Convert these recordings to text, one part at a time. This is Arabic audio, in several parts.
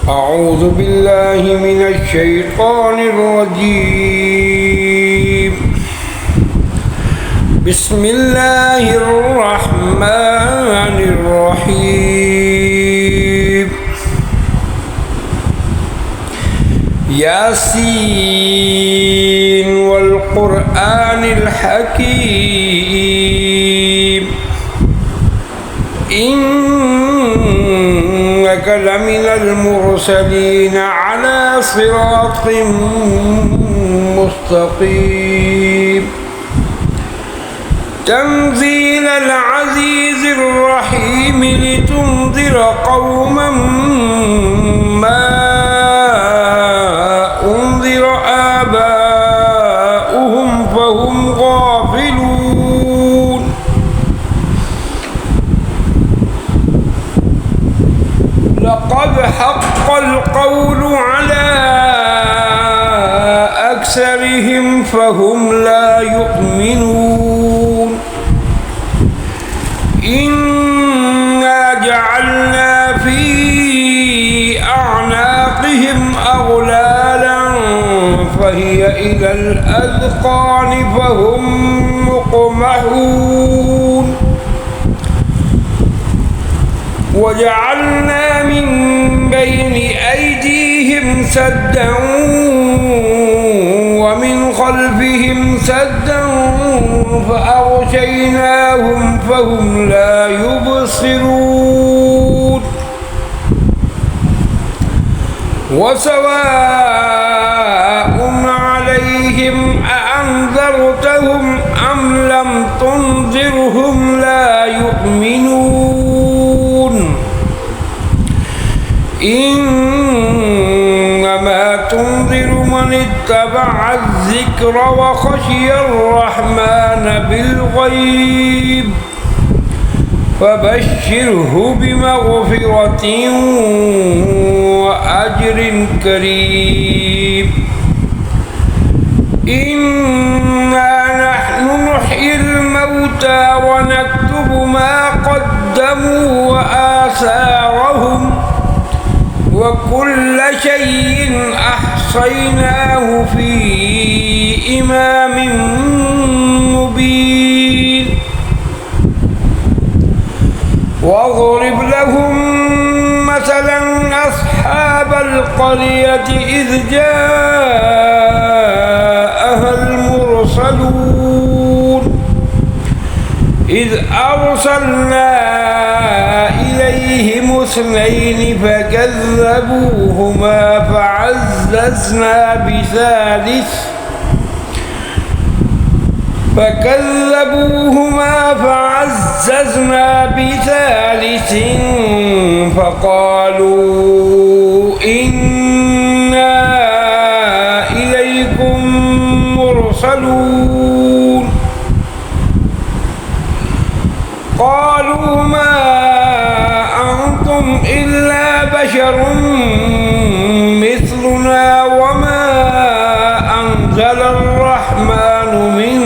أعوذ بالله من الشيطان الرجيم. بسم الله الرحمن الرحيم. ياسين والقرآن الحكيم إنك لمن المرسلين على صراط مستقيم. تنزيل العزيز الرحيم لتنذر قوما ما أنذر آباؤهم فهم غافلون. لقد حق القول على أكثرهم فهم لا يؤمنون. إنا جعلنا في أعناقهم أغلالا فهي إلى الأذقان فهم مقمحون. وجعلنا من بين أيديهم سدا ومن خلفهم سدا فأغشيناهم فهم لا يبصرون. وسواء عليهم أأنذرتهم أم لم تنذرهم لا يؤمنون. إنما تنذر من اتبع الذكر وخشي الرحمن بالغيب فبشره بمغفرة وأجر كريم. إنا نحن نحيي الموتى ونكتب ما قدموا وآثارهم وكل شيء أحصيناه في إمام مبين. واضرب لهم مثلا أصحاب القرية إذ جاءها المرسلون إذ أرسلنا إليهم اثنين فكذبوهما فعززنا بثالث فقالوا إنا إليكم مرسلون. قالوا ما أنتم إلا بشر مثلنا وما أنزل الرحمن من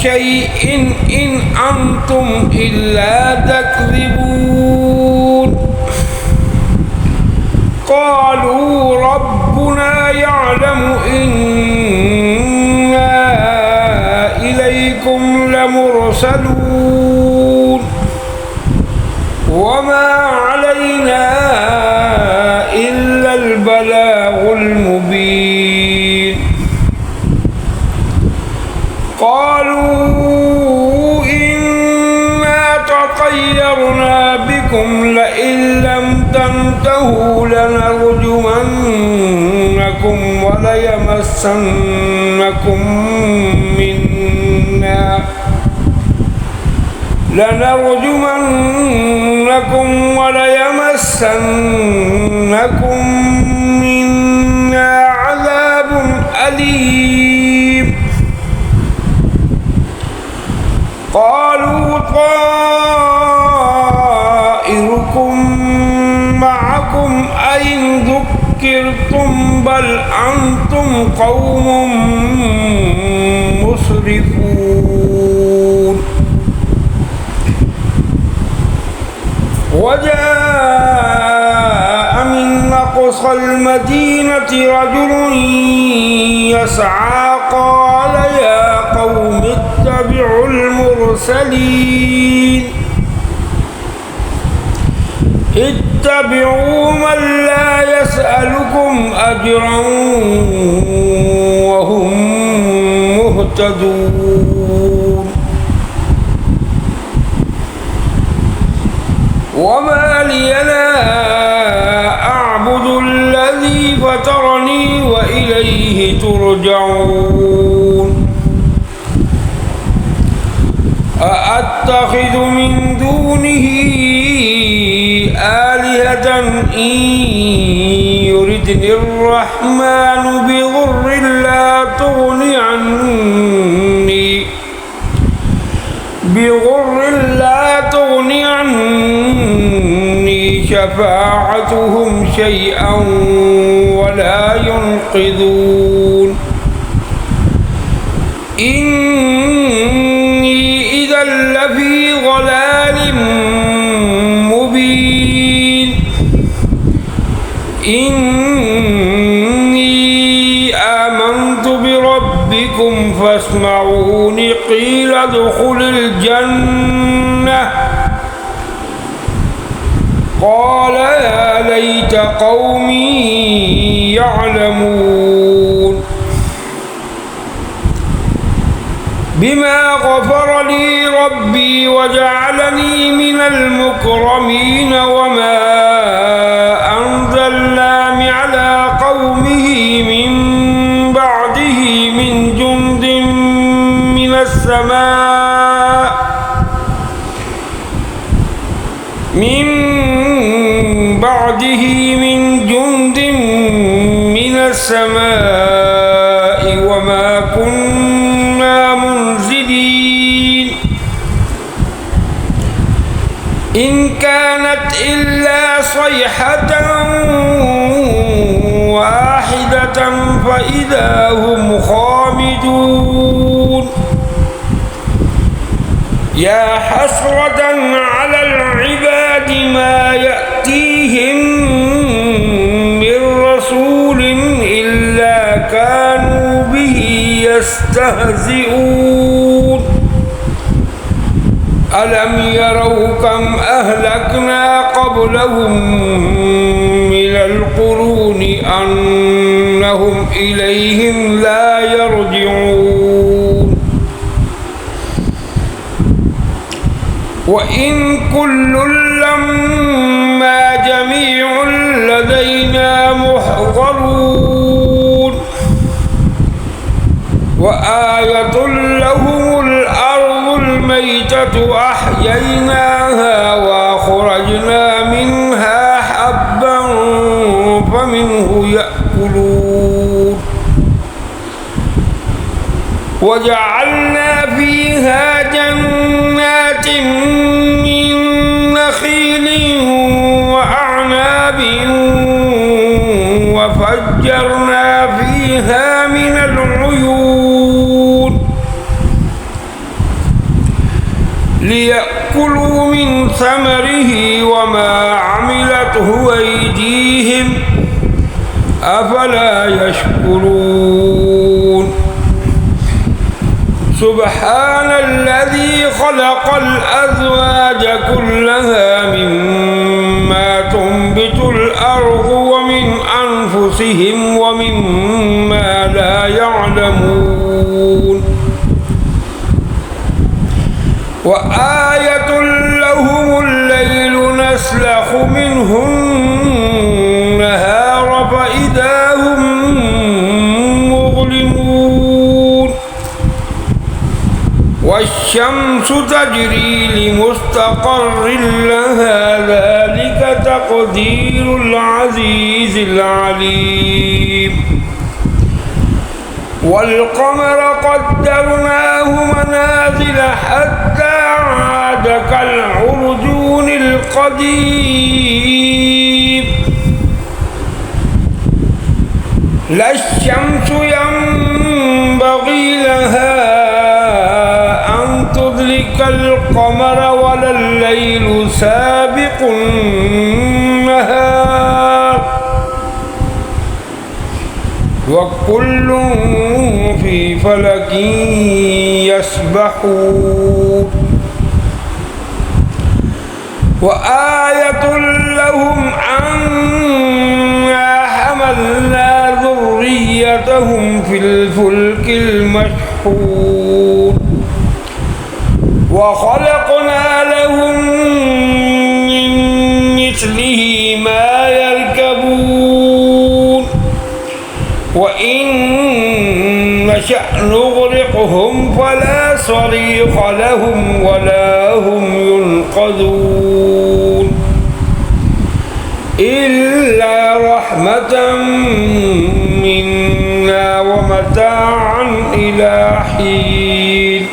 شيء إن أنتم إلا تكذبون. قالوا ربنا يعلم إنا إليكم لمرسلون وما علينا إلا البلاغ المبين. قالوا إنا تطيرنا بكم لئن لم تنتهوا لنرجمنكم وليمسنكم منا عذاب أليم. قالوا طائركم معكم أئن ذكرتم بل أنتم قوم مسرفون. مسرفون وجاء من أقصى المدينة رجل يسعى قال يا قوم اتبعوا المرسلين اتبعوا من لا يسألكم أجرا وهم مهتدون وما لي لا أعبد الذي فطرني وإليه ترجعون أأتخذ من دونه آلهة إن يردني الرحمن بضر لا تغني عني شفاعتهم شيئا ولا ينقذون إني إذا لفي ضلال مبين إني آمنت بربكم فاسمعون قيل ادخل الجنة قال يا ليت قومي يعلمون بما غفر لي ربي وجعلني من المكرمين وما أنزلنا على قومه من بعده من جند من السماء وما كنا منزلين إن كانت إلا صيحة واحدة فإذا هم خامدون يا حسرة على العباد ما يأتيهم من رسول إلا كانوا به يستهزئون ألم يروا كم أهلكنا قبلهم من القرون أنهم إليهم لا يرجعون وإن كل لما جميع لدينا محضرون وآية لهم الأرض الميتة أحييناها وأخرجنا منها حبا فمنه يأكلون وجعلنا فيها جنات من نخيل وأعناب وفجرنا فيها من العيون ليأكلوا من ثمره وما عملته أيديهم أفلا يشكرون سبحان الذي خلق الأزواج كلها مما تنبت الأرض ومن أنفسهم ومما لا يعلمون وآية لهم الليل نسلخ منه النهار فإذا هم مظلمون والشمس تجري لمستقر لها ذلك تقدير العزيز العليم والقمر قدرناه منازل حتى عاد كالعرجون القديم لا الشمس ينبغي لها كالقمر ولا الليل سابق النهار وكل في فلك يسبحون وآية لهم أنا حملنا ذريتهم في الفلك المشحون وخلقنا لهم من مثله ما يركبون وإن نشأ نغرقهم فلا صريخ لهم ولا هم ينقذون إلا رحمة منا ومتاعا إلى حين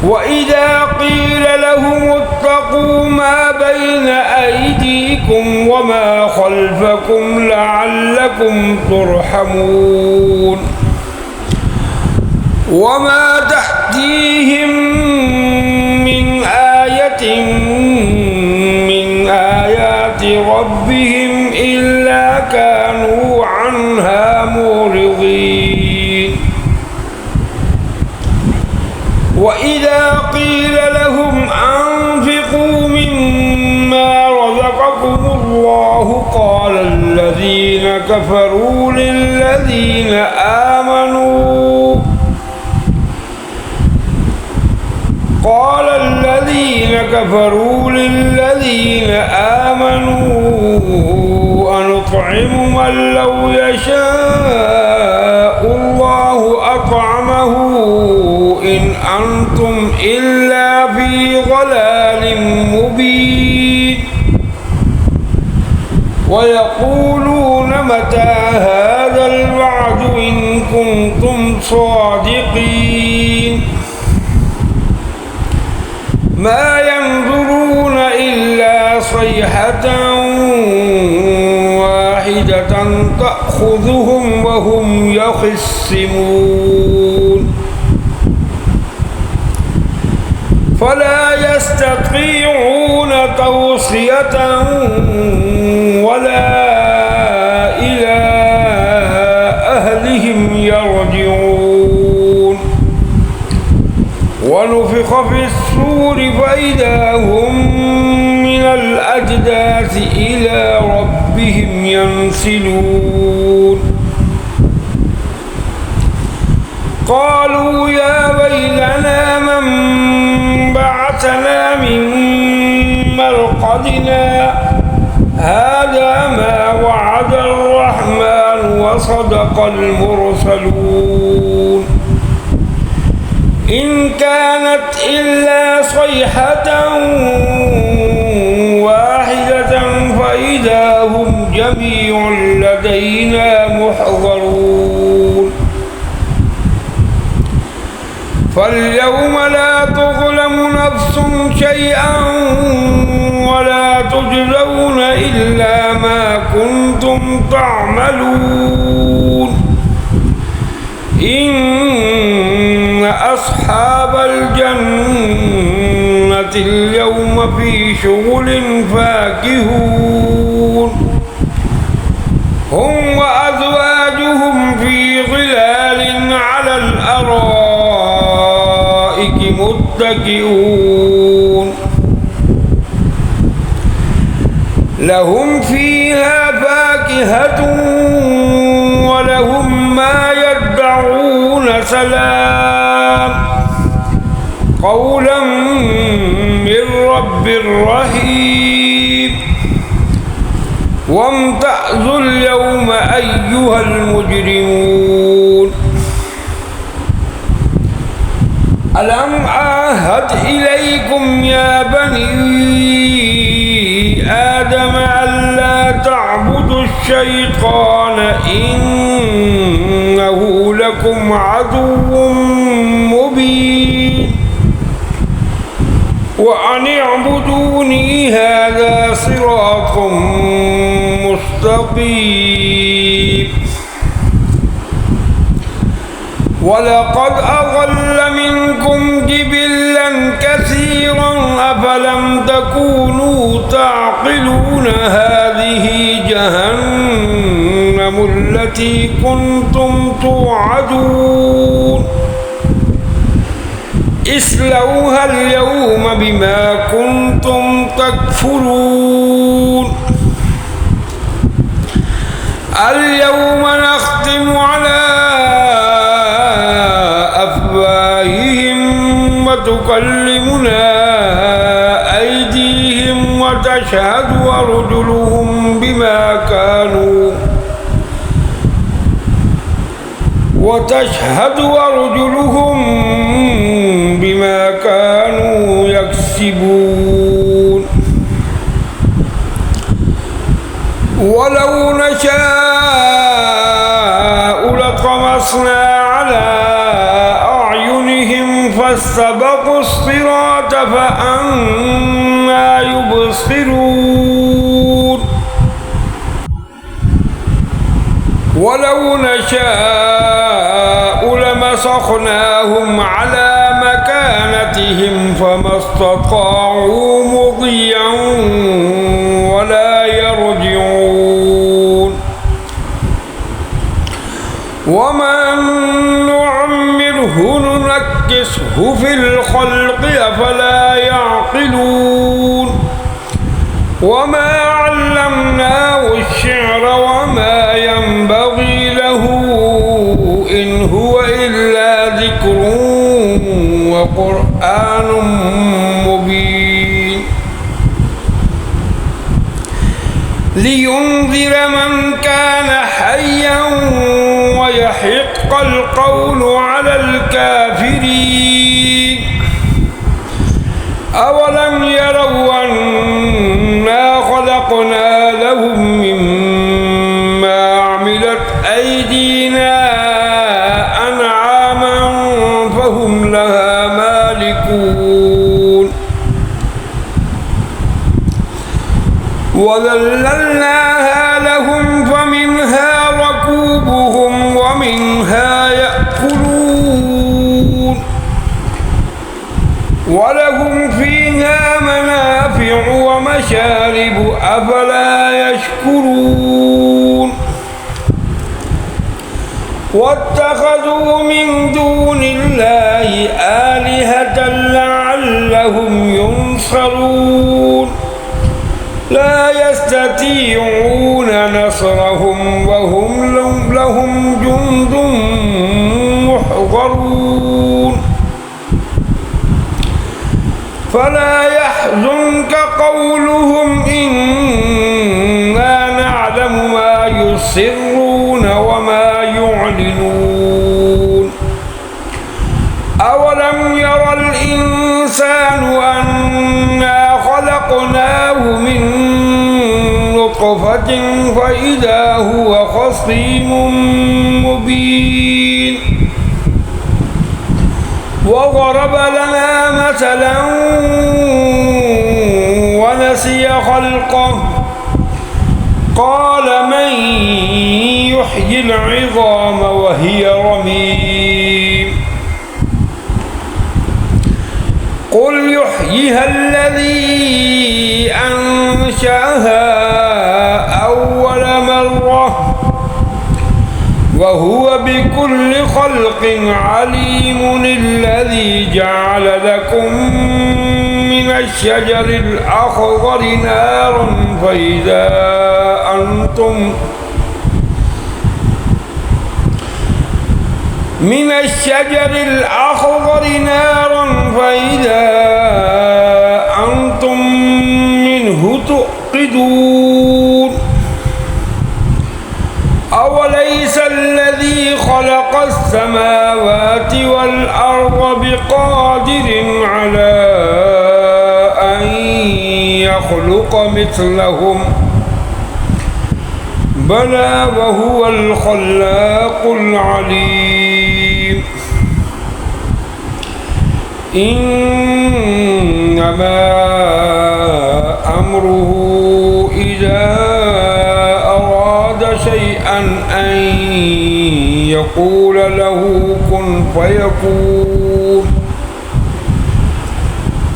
وإذا قيل لهم اتقوا ما بين أيديكم وما خلفكم لعلكم ترحمون وما تأتيهم من آية من آيات ربهم إلا كانوا عنها معرضين وإذا قيل لهم أنفقوا مما رزقكم الله قال الذين كفروا للذين آمنوا أنطعم من لو يشاء الله أطعمه إن أنتم إلا في ضلال مبين ويقولون متى هذا الوعد إن كنتم صادقين ما ينظرون إلا صيحة واحدة تأخذهم وهم يخصمون فلا يستطيعون توصية ولا إلى أهلهم يرجعون ونفخ في الصور فإذا هم من الأجداث إلى ربهم ينسلون قالوا يا ويلنا من بعثنا من مرقدنا هذا ما وعد الرحمن وصدق المرسلون إن كانت إلا صيحة واحدة فإذا هم جميع لدينا محضرون فاليوم لا تظلم نفس شيئا ولا تجزون إلا ما كنتم تعملون إن أصحاب الجنة اليوم في شغل فاكهون هم وأزواجهم في ظلال على الأرائك متكئون لهم فيها فاكهة ولهم ما يدعون سلام قولا من رب رحيم وامتازوا اليوم أيها المجرمون ألم أعهد إليكم يا بني آدم ألا تعبدوا الشيطان إنه لكم عدو مبين وأن اعبدوني هذا صراط مستقيم ولقد أضل منكم جبلا كثيرا أفلم تكونوا تعقلون هذه جهنم التي كنتم توعدون اصلوها اليوم بما كنتم تكفرون اليوم نختم على أفواههم وتكلمنا أيديهم وتشهد أرجلهم بما كانوا يكسبون ولو نشاء لطمسنا على أعينهم فاستبقوا الصراط فأنى يبصرون ولو نشاء لمسخناهم على مكانتهم فما استطاعوا مضيا ولا يرجعون ومن نعمره ننكسه في الخلق أفلا يعقلون وما علمناه الشعر وما ينبغي له إن هو إلا ذكر وقرآن مبين لينذر من كان حيا ويحق القول على الكافرين أولم يروا أنا خلقنا لهم مما عملت أيدينا أنعاما فهم لها مالكون وذللناها لهم فمنها ركوبهم ومنها يأكلون ولهم فيها منافع ومشارب أفلا يشكرون واتخذوا من دون الله آلهة لعلهم ينصرون لا يستطيعون نصرهم وهم لهم جند محضرون فلا يحزنك قولهم إنا نعلم ما يسرون وما يعلنون أولم يرى الإنسان أنا خلقناه من نطفة فإذا هو خصيم مبين وضرب لنا مثلا ونسي خلقه قال من يحيي العظام وهي رميم قل يحييها الذي أنشأها أول مرة وهو بكل خلق عليم الذي جعل لكم من الشجر الأخضر نارا فإذا أنتم منه توقدون أوليس الذي خلق السماوات والأرض بقادر على أن يخلق مثلهم بلى وهو الخلاق العليم إنما أمره إذا أراد شيئا أن يقول له كن فيكون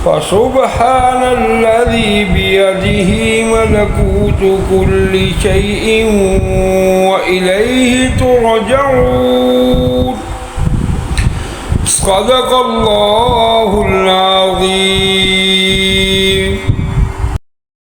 فسبحان الذي بيده ملكوت كل شيء وإليه ترجعون صدق الله العظيم